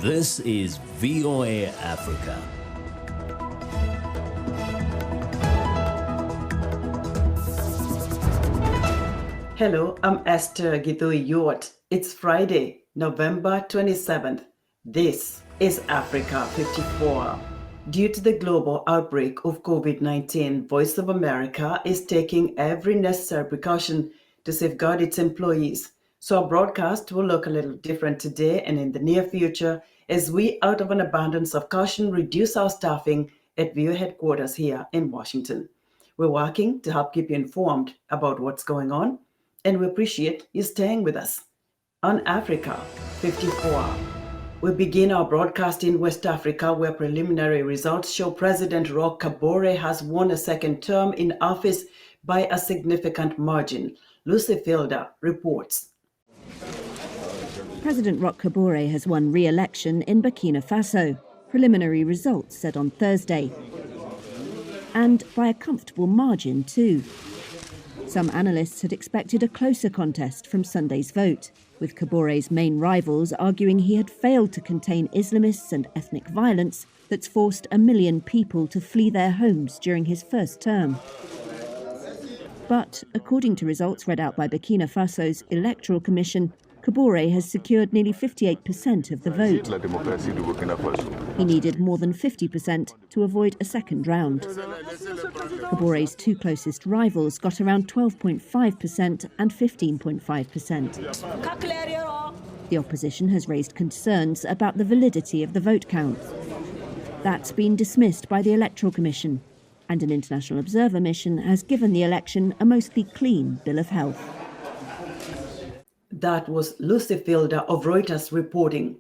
This is VOA Africa. Hello, I'm Esther Githui-Ewart. It's Friday, November 27th. This is Africa 54. Due to the global outbreak of COVID-19, Voice of America is taking every necessary precaution to safeguard its employees. So our broadcast will look a little different today and in the near future as we, out of an abundance of caution, reduce our staffing at VOA headquarters here in Washington. We're working to help keep you informed about what's going on, and we appreciate you staying with us. On Africa 54, we begin our broadcast in West Africa, where preliminary results show President Roch Kabore has won a second term in office by a significant margin. Lucy Fielder reports. President Roch Kabore has won re-election in Burkina Faso. Preliminary results said on Thursday. And by a comfortable margin too. Some analysts had expected a closer contest from Sunday's vote, with Kabore's main rivals arguing he had failed to contain Islamists and ethnic violence that's forced 1 million people to flee their homes during his first term. But, according to results read out by Burkina Faso's Electoral Commission, Kabore has secured nearly 58% of the vote. He needed more than 50% to avoid a second round. Kabore's two closest rivals got around 12.5% and 15.5%. The opposition has raised concerns about the validity of the vote count. That's been dismissed by the Electoral Commission, and an international observer mission has given the election a mostly clean bill of health. That was Lucy Fielder of Reuters reporting.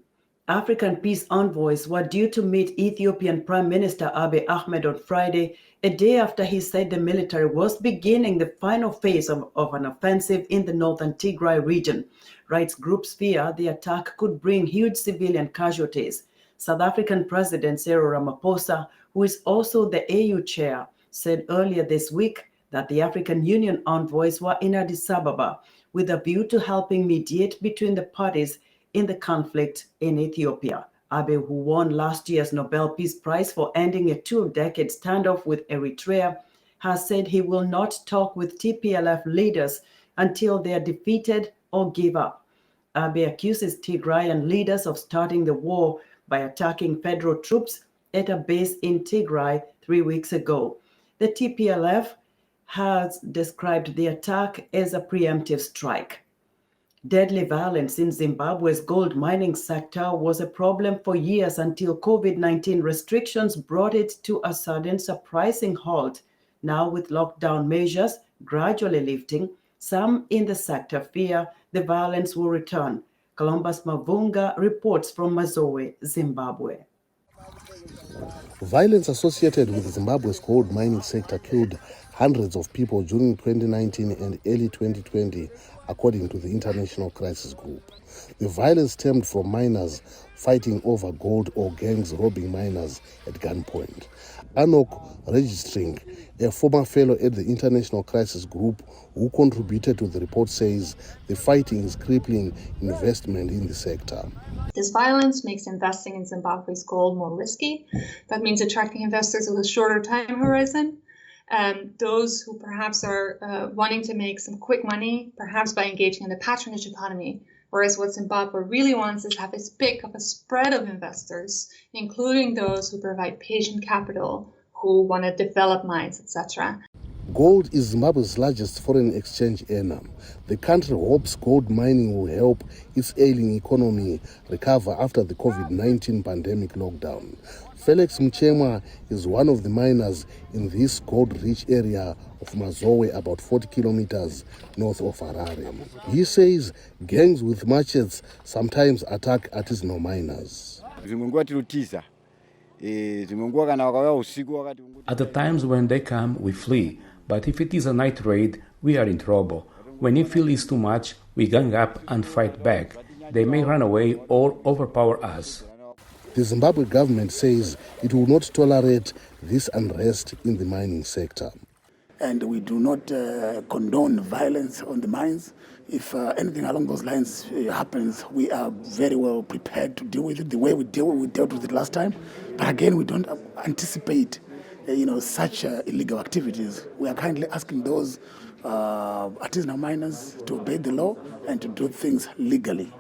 African peace envoys were due to meet Ethiopian Prime Minister Abiy Ahmed on Friday, a day after he said the military was beginning the final phase of an offensive in the northern Tigray region. Rights groups fear the attack could bring huge civilian casualties. South African President Cyril Ramaphosa, who is also the AU chair, said earlier this week that the African Union envoys were in Addis Ababa with a view to helping mediate between the parties in the conflict in Ethiopia. Abiy, who won last year's Nobel Peace Prize for ending a 2-decade standoff with Eritrea, has said he will not talk with TPLF leaders until they are defeated or give up. Abiy accuses Tigrayan leaders of starting the war by attacking federal troops at a base in Tigray 3 weeks ago. The TPLF has described the attack as a preemptive strike. Deadly violence in Zimbabwe's gold mining sector was a problem for years until COVID-19 restrictions brought it to a sudden surprising halt. Now, with lockdown measures gradually lifting, some in the sector fear the violence will return. Columbus Mavunga reports from Mazowe, Zimbabwe. Violence associated with Zimbabwe's gold mining sector killed hundreds of people during 2019 and early 2020, according to the International Crisis Group. The violence stemmed from miners fighting over gold or gangs robbing miners at gunpoint. Anok Registering, a former fellow at the International Crisis Group who contributed to the report, says the fighting is crippling investment in the sector. This violence makes investing in Zimbabwe's gold more risky. That means attracting investors with a shorter time horizon. Those who perhaps are wanting to make some quick money, perhaps by engaging in the patronage economy. Whereas what Zimbabwe really wants is to have as big of a spread of investors, including those who provide patient capital, who want to develop mines, etc. Gold is Zimbabwe's largest foreign exchange earner. The country hopes gold mining will help its ailing economy recover after the COVID-19 pandemic lockdown. Felix Mchema is one of the miners in this gold-rich area of Mazowe, about 40 kilometers north of Harare. He says gangs with machetes sometimes attack artisanal miners. At the times when they come, we flee. But if it is a night raid, we are in trouble. When you feel it's too much, we gang up and fight back. They may run away or overpower us. The Zimbabwe government says it will not tolerate this unrest in the mining sector. and we do not condone violence on the mines. If anything along those lines happens, we are very well prepared to deal with it the way we dealt with it last time. But again, we don't anticipate such illegal activities. We are kindly asking those artisanal miners to obey the law and to do things legally.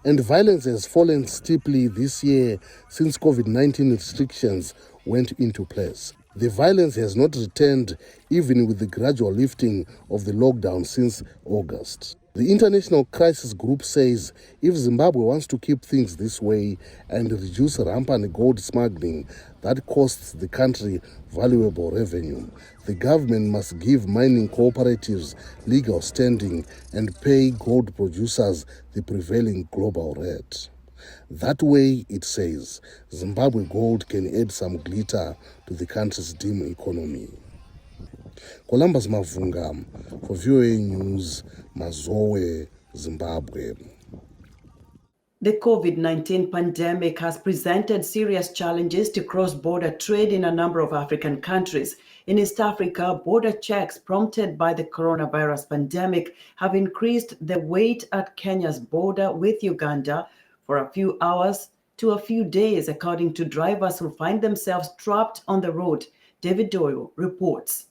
And violence has fallen steeply this year since COVID-19 restrictions went into place. The violence has not returned even with the gradual lifting of the lockdown since August. The International Crisis Group says if Zimbabwe wants to keep things this way and reduce rampant gold smuggling that costs the country valuable revenue, the government must give mining cooperatives legal standing and pay gold producers the prevailing global rate. That way, it says, Zimbabwe gold can add some glitter to the country's dim economy. Columbus Mavunga for VOA News, Mazowe, Zimbabwe. The COVID-19 pandemic has presented serious challenges to cross-border trade in a number of African countries. In East Africa, border checks prompted by the coronavirus pandemic have increased the wait at Kenya's border with Uganda for a few hours to a few days, according to drivers who find themselves trapped on the road. David Doyle reports.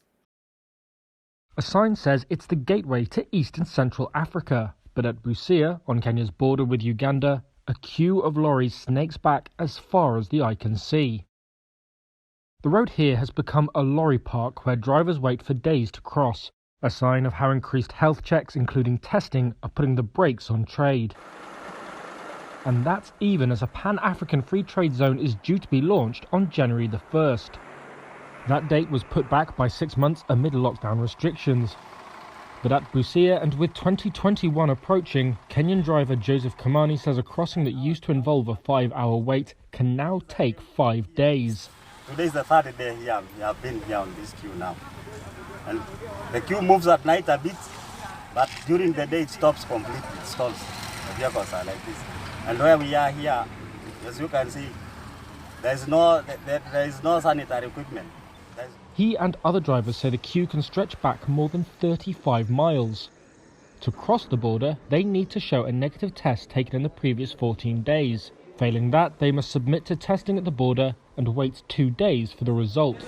A sign says it's the gateway to East and Central Africa, but at Busia, on Kenya's border with Uganda, a queue of lorries snakes back as far as the eye can see. The road here has become a lorry park where drivers wait for days to cross, a sign of how increased health checks, including testing, are putting the brakes on trade. And that's even as a Pan-African free trade zone is due to be launched on January the 1st. That date was put back by 6 months amid lockdown restrictions. But at Busia, and with 2021 approaching, Kenyan driver Joseph Kamani says a crossing that used to involve a 5-hour wait can now take 5 days. Today is the third day here. We have been here on this queue now. And the queue moves at night a bit, but during the day it stops completely. It stalls. The vehicles are like this. And where we are here, as you can see, there is no sanitary equipment. He and other drivers say the queue can stretch back more than 35 miles. To cross the border, they need to show a negative test taken in the previous 14 days. Failing that, they must submit to testing at the border and wait 2 days for the result.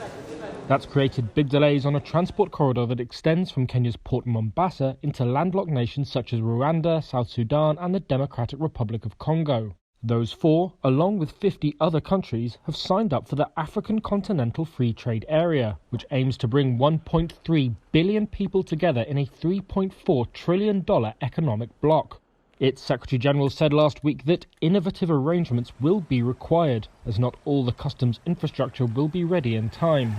That's created big delays on a transport corridor that extends from Kenya's port Mombasa into landlocked nations such as Rwanda, South Sudan and the Democratic Republic of Congo. Those four, along with 50 other countries, have signed up for the African Continental Free Trade Area, which aims to bring 1.3 billion people together in a $3.4 trillion economic bloc. Its Secretary-General said last week that innovative arrangements will be required, as not all the customs infrastructure will be ready in time.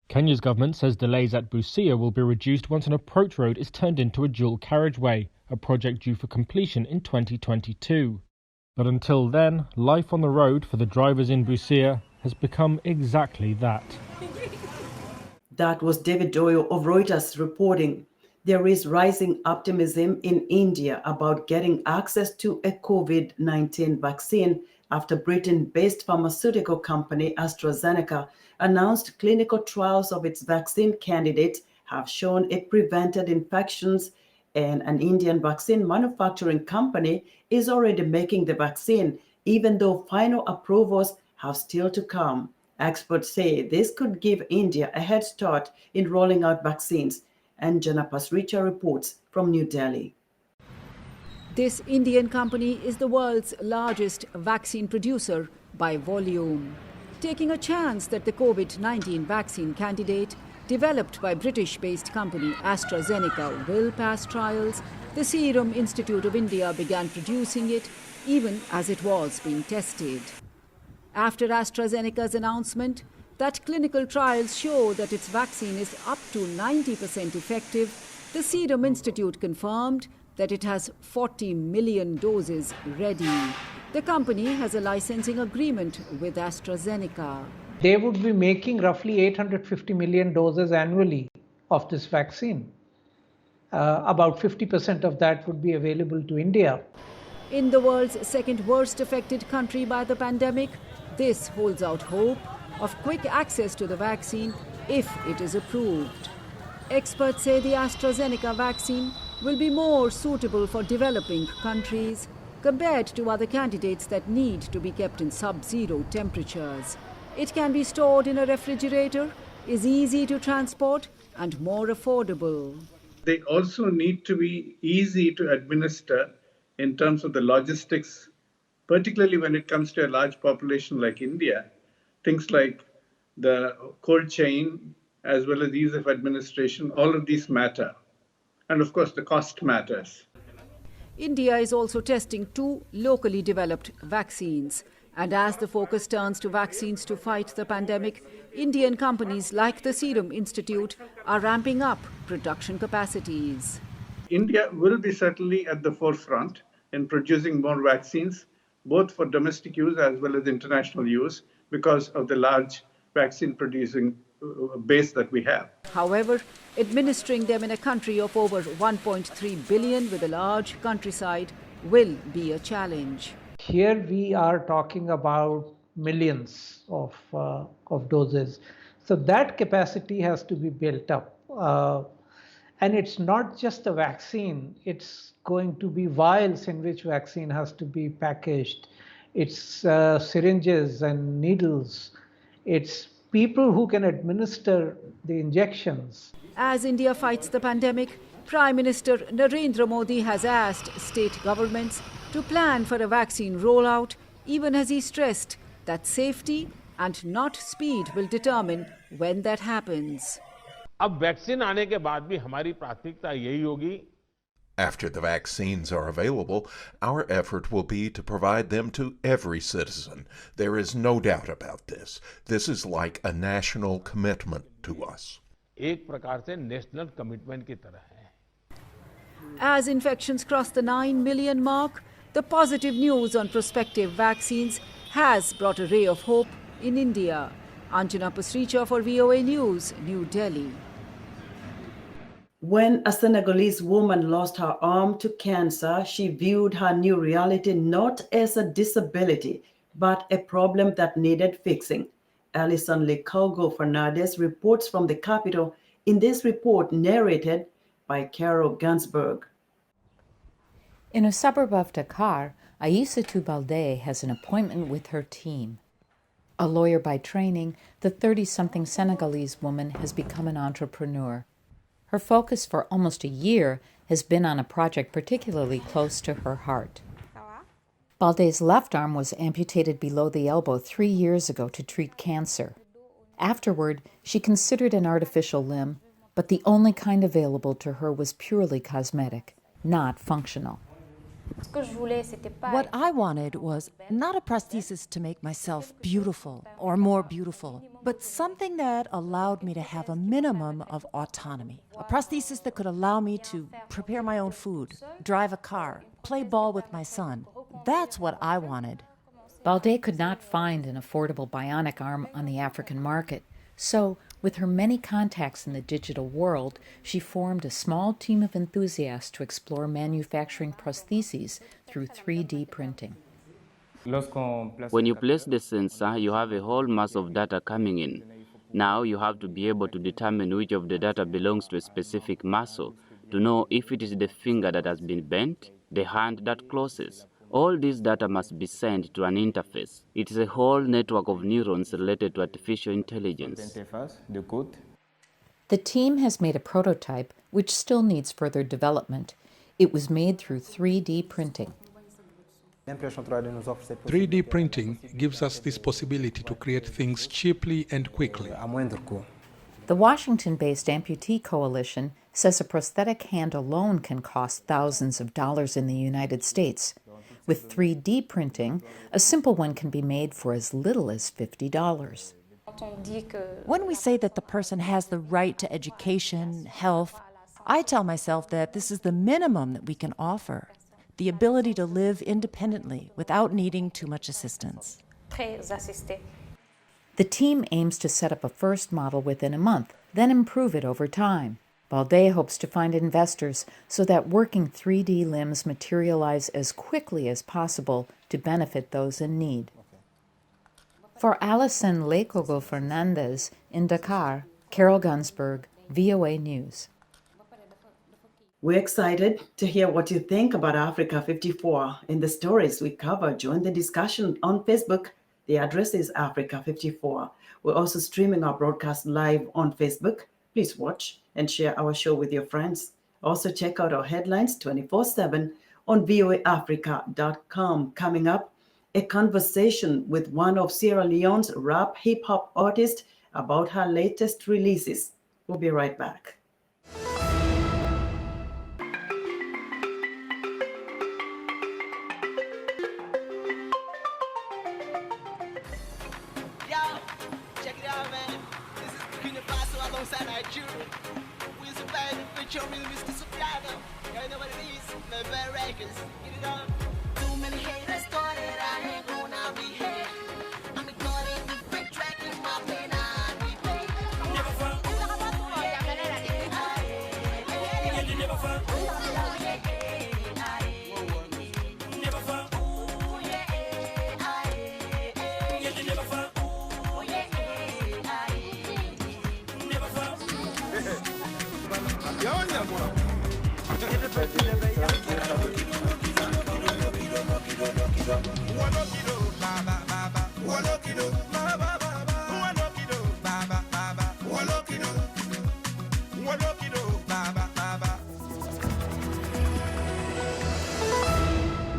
Kenya's government says delays at Busia will be reduced once an approach road is turned into a dual carriageway, a project due for completion in 2022. But until then, life on the road for the drivers in Busia has become exactly that. That was David Doyle of Reuters reporting. There is rising optimism in India about getting access to a COVID-19 vaccine after Britain-based pharmaceutical company AstraZeneca announced clinical trials of its vaccine candidate have shown it prevented infections, and an Indian vaccine manufacturing company is already making the vaccine, even though final approvals have still to come. Experts say this could give India a head start in rolling out vaccines. And Jana Pasricha reports from New Delhi. This Indian company is the world's largest vaccine producer by volume. Taking a chance that the COVID-19 vaccine candidate, developed by British-based company AstraZeneca, will pass trials, the Serum Institute of India began producing it even as it was being tested. After AstraZeneca's announcement that clinical trials show that its vaccine is up to 90% effective, the Serum Institute confirmed that it has 40 million doses ready. The company has a licensing agreement with AstraZeneca. They would be making roughly 850 million doses annually of this vaccine. About 50% of that would be available to India. In the world's second worst affected country by the pandemic, this holds out hope of quick access to the vaccine if it is approved. Experts say the AstraZeneca vaccine will be more suitable for developing countries compared to other candidates that need to be kept in sub-zero temperatures. It can be stored in a refrigerator, is easy to transport, and more affordable. They also need to be easy to administer in terms of the logistics, particularly when it comes to a large population like India. Things like the cold chain, as well as ease of administration, all of these matter. And of course, the cost matters. India is also testing 2 locally developed vaccines. And as the focus turns to vaccines to fight the pandemic, Indian companies like the Serum Institute are ramping up production capacities. India will be certainly at the forefront in producing more vaccines, both for domestic use as well as international use, because of the large vaccine producing base that we have. However, administering them in a country of over 1.3 billion with a large countryside will be a challenge. Here we are talking about millions of doses. So that capacity has to be built up. And it's not just a vaccine, it's going to be vials in which vaccine has to be packaged. It's syringes and needles. It's people who can administer the injections. As India fights the pandemic, Prime Minister Narendra Modi has asked state governments to plan for a vaccine rollout, even as he stressed that safety and not speed will determine when that happens. अब vaccine आने के बाद भी हमारी प्राथमिकता यही होगी. After the vaccines are available, our effort will be to provide them to every citizen. There is no doubt about this. This is like a national commitment to us. एक प्रकार से नेशनल कमिटमेंट की तरह है. As infections cross the 9 million mark, the positive news on prospective vaccines has brought a ray of hope in India. Anjana Pasricha for VOA News, New Delhi. When a Senegalese woman lost her arm to cancer, she viewed her new reality not as a disability, but a problem that needed fixing. Alison Lecogo Fernandez reports from the capital in this report narrated by Carol Gansberg. In a suburb of Dakar, Aïssatou Balde has an appointment with her team. A lawyer by training, the 30-something Senegalese woman has become an entrepreneur. Her focus for almost a year has been on a project particularly close to her heart. Balde's left arm was amputated below the elbow 3 years ago to treat cancer. Afterward, she considered an artificial limb, but the only kind available to her was purely cosmetic, not functional. What I wanted was not a prosthesis to make myself beautiful or more beautiful, but something that allowed me to have a minimum of autonomy. A prosthesis that could allow me to prepare my own food, drive a car, play ball with my son. That's what I wanted. Balde could not find an affordable bionic arm on the African market, so with her many contacts in the digital world, she formed a small team of enthusiasts to explore manufacturing prostheses through 3D printing. When you place the sensor, you have a whole mass of data coming in. Now you have to be able to determine which of the data belongs to a specific muscle, to know if it is the finger that has been bent, the hand that closes. All this data must be sent to an interface. It is a whole network of neurons related to artificial intelligence. The team has made a prototype which still needs further development. It was made through 3D printing. 3D printing gives us this possibility to create things cheaply and quickly. The Washington-based Amputee Coalition says a prosthetic hand alone can cost thousands of dollars in the United States. With 3D printing, a simple one can be made for as little as $50. When we say that the person has the right to education, health, I tell myself that this is the minimum that we can offer, the ability to live independently without needing too much assistance. The team aims to set up a first model within a month, then improve it over time. Balde hopes to find investors so that working 3D limbs materialize as quickly as possible to benefit those in need. For Alison Lecogo Fernandez in Dakar, Carol Gunsberg, VOA News. We're excited to hear what you think about Africa 54 in the stories we cover. Join the discussion on Facebook. The address is Africa 54. We're also streaming our broadcast live on Facebook. Please watch and share our show with your friends. Also check out our headlines 24/7 on voaafrica.com. Coming up, a conversation with one of Sierra Leone's rap hip-hop artists about her latest releases. We'll be right back. Check it out, man. This is Burkina Faso alongside Nigeria. We're surviving featuring Mr. Sofiano. Y'all know what it is. The bad records. Get it on. Too many haters started. I ain't gonna be here. I'm ignoring the fake track in my pain. Never fun. Never fun.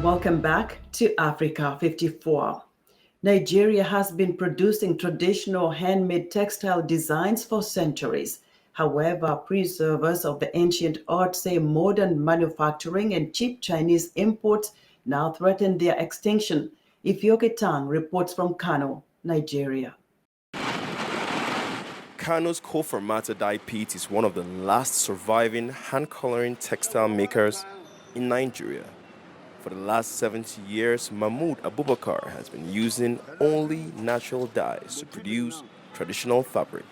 Welcome back to Africa 54. Nigeria has been producing traditional handmade textile designs for centuries. However, preservers of the ancient art say modern manufacturing and cheap Chinese imports now threaten their extinction. Ifyoke Tang reports from Kano, Nigeria. Kano's co-formatter dye pit is one of the last surviving hand-coloring textile makers in Nigeria. For the last 70 years, Mahmoud Abubakar has been using only natural dyes to produce traditional fabric.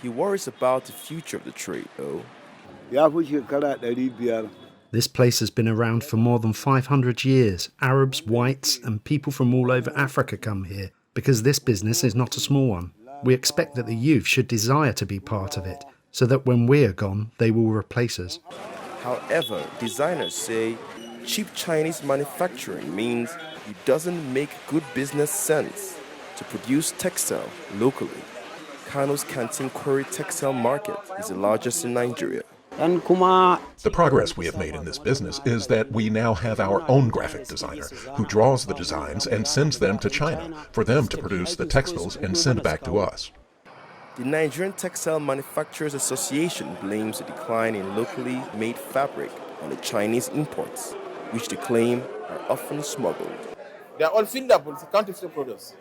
He worries about the future of the trade, though. This place has been around for more than 500 years. Arabs, whites, and people from all over Africa come here because this business is not a small one. We expect that the youth should desire to be part of it, so that when we are gone, they will replace us. However, designers say cheap Chinese manufacturing means it doesn't make good business sense to produce textile locally. Kano's Canteen Quarry textile market is the largest in Nigeria. The progress we have made in this business is that we now have our own graphic designer who draws the designs and sends them to China for them to produce the textiles and send back to us. The Nigerian Textile Manufacturers Association blames the decline in locally made fabric on the Chinese imports, which they claim are often smuggled. They are all filled up with counterfeit products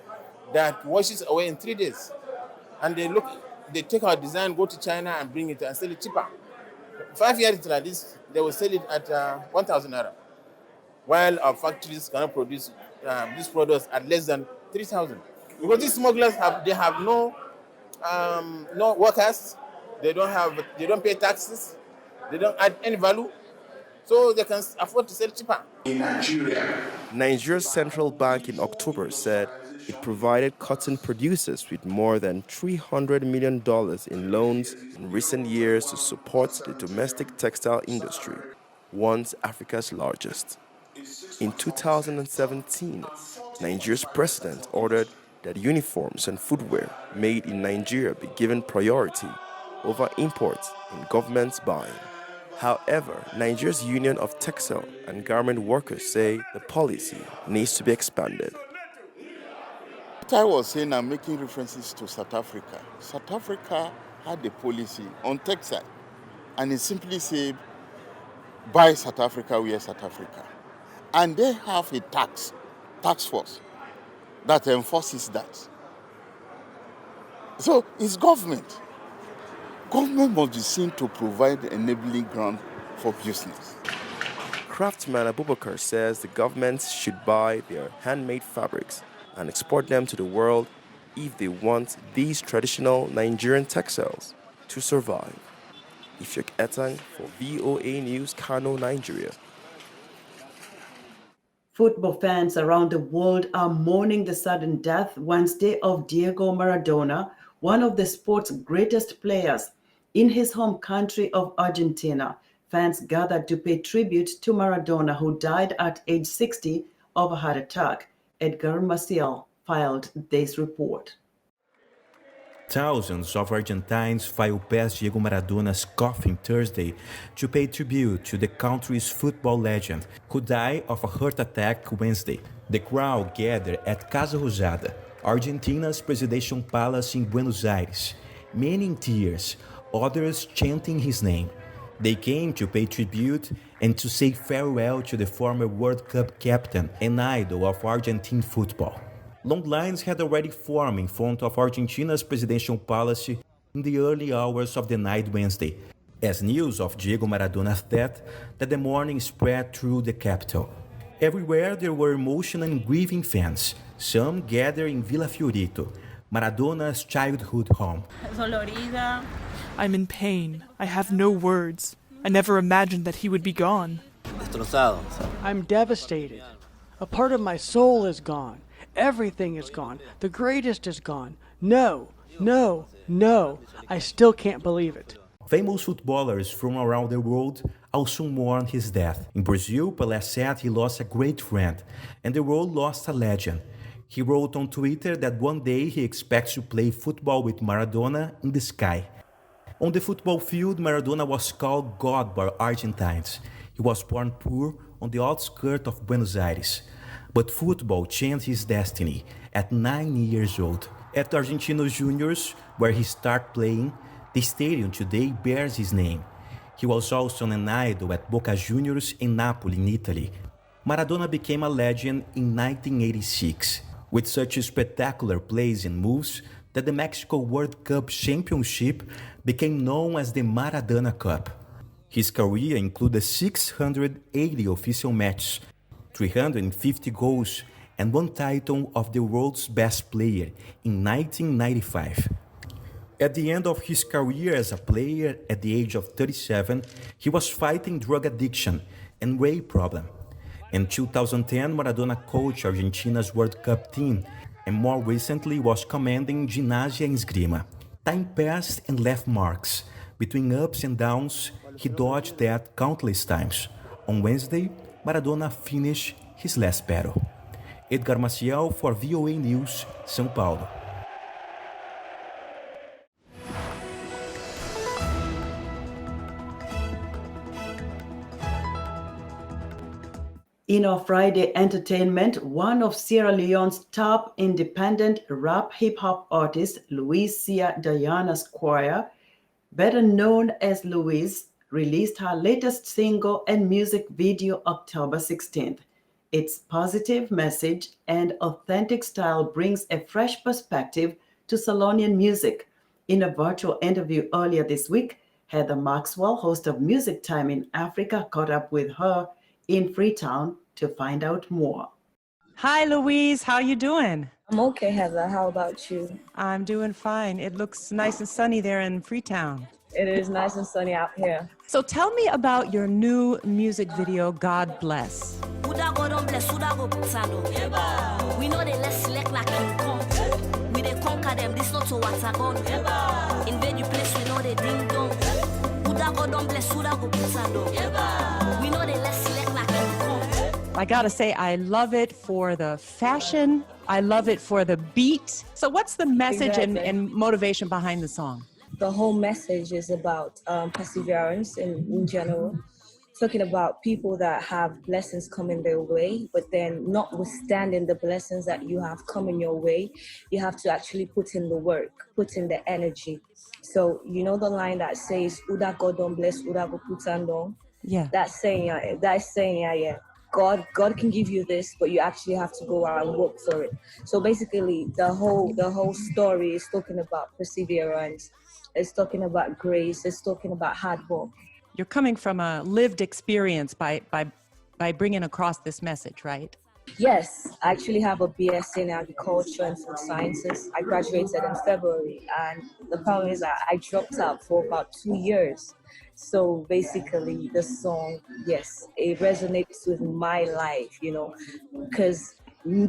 that washes away in 3 days. And they take our design, go to China and bring it and sell it cheaper. 5 years like this, they will sell it at 1,000 naira, while our factories cannot produce these products at less than 3,000. Because these smugglers have no workers, they don't pay taxes, they don't add any value, so they can afford to sell cheaper. In Nigeria, Nigeria's central bank in October said it provided cotton producers with more than $300 million in loans in recent years to support the domestic textile industry, once Africa's largest. In 2017, Nigeria's president ordered that uniforms and footwear made in Nigeria be given priority over imports in government's buying. However, Nigeria's Union of Textile and Garment Workers say the policy needs to be expanded. I was saying I'm making references to South Africa. South Africa had a policy on textile, and it simply said, buy South Africa, wear South Africa. And they have a tax force that enforces that. So it's government. Government must be seen to provide the enabling ground for business. Craftsman Abubakar says the government should buy their handmade fabrics and export them to the world if they want these traditional Nigerian textiles to survive. Ifyoke Etang for VOA News, Kano, Nigeria. Football fans around the world are mourning the sudden death Wednesday of Diego Maradona, one of the sport's greatest players. In his home country of Argentina, fans gathered to pay tribute to Maradona, who died at age 60 of a heart attack. Edgar Maciel filed this report. Thousands of Argentines filed past Diego Maradona's coffin Thursday to pay tribute to the country's football legend, who died of a heart attack Wednesday. The crowd gathered at Casa Rosada, Argentina's presidential palace in Buenos Aires, many in tears, others chanting his name. They came to pay tribute and to say farewell to the former World Cup captain and idol of Argentine football. Long lines had already formed in front of Argentina's presidential palace in the early hours of the night Wednesday, as news of Diego Maradona's death that morning spread through the capital. Everywhere there were emotional and grieving fans, some gathered in Villa Fiorito, Maradona's childhood home. I'm in pain. I have no words. I never imagined that he would be gone. I'm devastated. A part of my soul is gone. Everything is gone. The greatest is gone. No. I still can't believe it. Famous footballers from around the world also mourned his death. In Brazil, Pelé said he lost a great friend, and the world lost a legend. He wrote on Twitter that one day he expects to play football with Maradona in the sky. On the football field, Maradona was called God by Argentines. He was born poor on the outskirts of Buenos Aires. But football changed his destiny at 9 years old. At Argentinos Juniors, where he started playing, the stadium today bears his name. He was also an idol at Boca Juniors in Napoli, in Italy. Maradona became a legend in 1986, with such spectacular plays and moves that the Mexico World Cup Championship became known as the Maradona Cup. His career included 680 official matches, 350 goals, and one title of the world's best player in 1995. At the end of his career as a player, at the age of 37, he was fighting drug addiction and weight problem. In 2010, Maradona coached Argentina's World Cup team and more recently was commanding Gimnasia and Esgrima. Time passed and left marks. Between ups and downs, he dodged death countless times. On Wednesday, Maradona finished his last battle. Edgar Maciel for VOA News, São Paulo. In our Friday entertainment, one of Sierra Leone's top independent rap hip-hop artists, Louise Sia Diana Squire, better known as Louise, released her latest single and music video October 16th. Its positive message and authentic style brings a fresh perspective to Leonean music. In a virtual interview earlier this week, Heather Maxwell, host of Music Time in Africa, caught up with her in Freetown to find out more. Hi, Louise. How you doing? I'm okay, Heather. How about you? I'm doing fine. It looks nice and sunny there in Freetown. It is nice and sunny out here. So tell me about your new music video, God Bless. We know they less select like King Kong. We they conquer them, this not to what's a gun. Invade your place, we know they ding dong. We know they less select like King Kong. I gotta say, I love it for the fashion. I love it for the beat. So what's the message and motivation behind the song? The whole message is about perseverance in general, talking about people that have blessings coming their way, but then notwithstanding the blessings that you have coming your way, you have to actually put in the work, put in the energy. So you know the line that says, "Uda God don't bless, Uda go put on." Yeah. That's saying, yeah. God can give you this, but you actually have to go out and work for it. So basically, the whole story is talking about perseverance. It's talking about grace. It's talking about hard work. You're coming from a lived experience by bringing across this message, right? Yes, I actually have a BSc in agriculture and food sciences. I graduated in February, and the problem is that I dropped out for about 2 years. So basically, the song, yes, it resonates with my life, because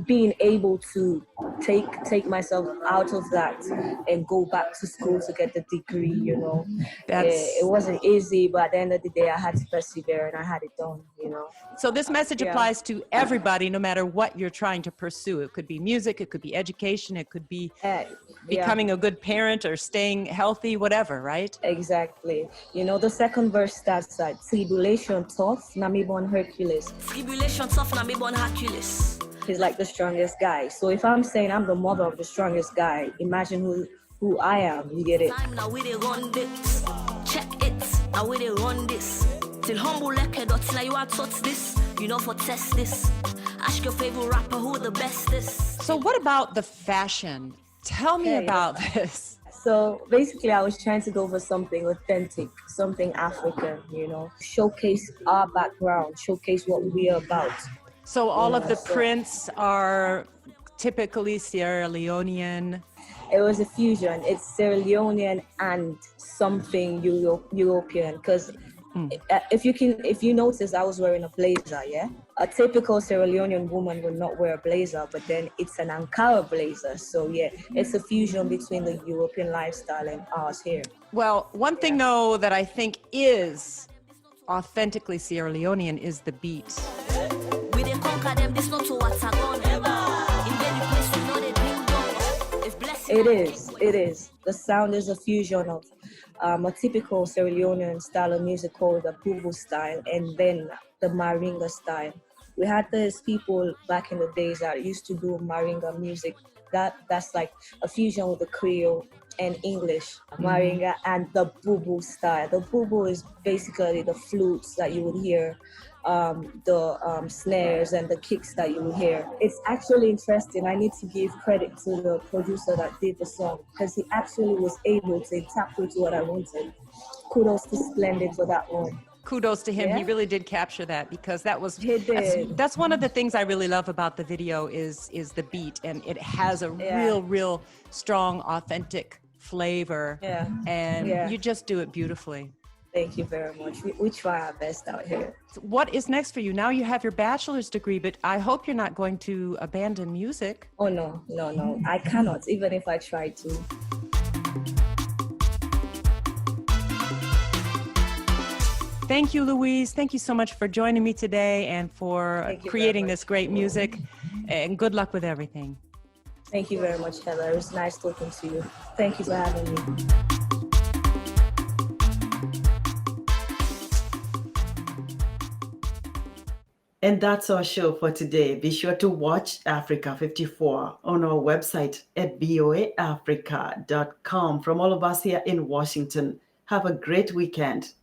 being able to take myself out of that and go back to school to get the degree, you know. It wasn't easy, but at the end of the day, I had to persevere and I had it done, you know. So this message applies to everybody, no matter what you're trying to pursue. It could be music, it could be education, it could be becoming a good parent or staying healthy, whatever, right? Exactly. You know, the second verse starts like, tribulation tough, na me born Hercules. Tribulation tough, na me born Hercules. He's like the strongest guy. So if I'm saying I'm the mother of the strongest guy, imagine who I am. You get it? Time now we dey run this. Check it. Now we dey run this. Till humble like a dot till you are taught this. You know for test this. Ask your favorite rapper who the best is. So what about the fashion? Tell me about this. So basically I was trying to go for something authentic, something African, you know, showcase our background, showcase what we are about. So all of the prints are typically Sierra Leonean. It was a fusion. It's Sierra Leonean and something European. Because if you notice, I was wearing a blazer. Yeah, a typical Sierra Leonean woman would not wear a blazer, but then it's an Ankara blazer. So yeah, it's a fusion between the European lifestyle and ours here. Well, one thing though that I think is authentically Sierra Leonean is the beat. It is. The sound is a fusion of a typical Sierra Leonean style of music called the Bubu style and then the Maringa style. We had these people back in the days that used to do Maringa music. That's like a fusion with the Creole and English, Maringa and the Bubu style. The Bubu is basically the flutes that you would hear, the snares and the kicks that you would hear. It's actually interesting. I need to give credit to the producer that did the song because he actually was able to interpret what I wanted. Kudos to Splendid for that one. Kudos to him. Yeah. He really did capture that because that was did. That's one of the things I really love about the video is the beat, and it has a real strong, authentic flavor. Yeah. And you just do it beautifully. Thank you very much. We try our best out here. So what is next for you? Now you have your bachelor's degree, but I hope you're not going to abandon music. Oh, no. I cannot, even if I try to. Thank you, Louise. Thank you so much for joining me today and for creating this great music. And good luck with everything. Thank you very much, Heather. It was nice talking to you. Thank you for having me. And that's our show for today. Be sure to watch Africa 54 on our website at voaafrica.com. From all of us here in Washington, have a great weekend.